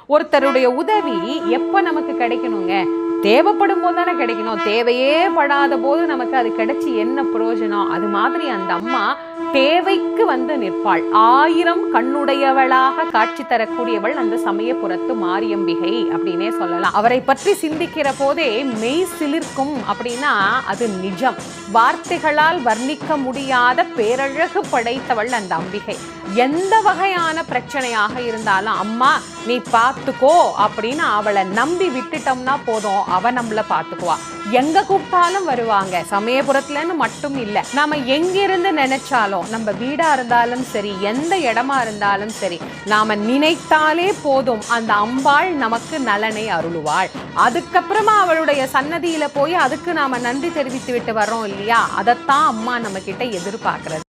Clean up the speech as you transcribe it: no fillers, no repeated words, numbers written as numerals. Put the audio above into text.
ஒருத்தருடைய உதவி எப்ப நமக்கு கிடைக்கணுங்க? தேவைப்படும் போது தானே கிடைக்கணும். தேவையே படாத போது நமக்கு அது கிடைச்சி என்ன பிரயோஜனம்? அது மாதிரி அந்த அம்மா தேவைக்கு வந்து நிற்பாள். 1000 கண்ணுடையவளாக காட்சி தரக்கூடியவள் அந்த சமயபுரத்து மாரியம்பிகை அப்படின்னே சொல்லலாம். அவரை பற்றி சிந்திக்கிற போதே மெய் சிலிர்க்கும் அப்படின்னா அது நிஜம். வார்த்தைகளால் வர்ணிக்க முடியாத பேரழகு படைத்தவள் அந்த அம்பிகை. எந்த வகையான பிரச்சனையாக இருந்தாலும் அம்மா நீ பார்த்துக்கோ அப்படின்னு அவளை நம்பி விட்டுட்டோம்னா போதும், அவ நம்மள பார்த்துக்குவா. எங்க கூப்பிட்டாலும் வருவாங்க. சமயபுரத்துலன்னு மட்டும் இல்லை, நாம எங்கிருந்து நினைச்சாலும், நம்ம வீடா இருந்தாலும் சரி, எந்த இடமா இருந்தாலும் சரி, நாம நினைத்தாலே போதும் அந்த அம்பாள் நமக்கு நலனை அருளுவாள். அதுக்கப்புறமா அவளுடைய சன்னதியில போய் அதுக்கு நாம நன்றி தெரிவித்து விட்டு வர்றோம் இல்லையா? அதைத்தான் அம்மா நம்ம கிட்ட எதிர்பார்க்கறது.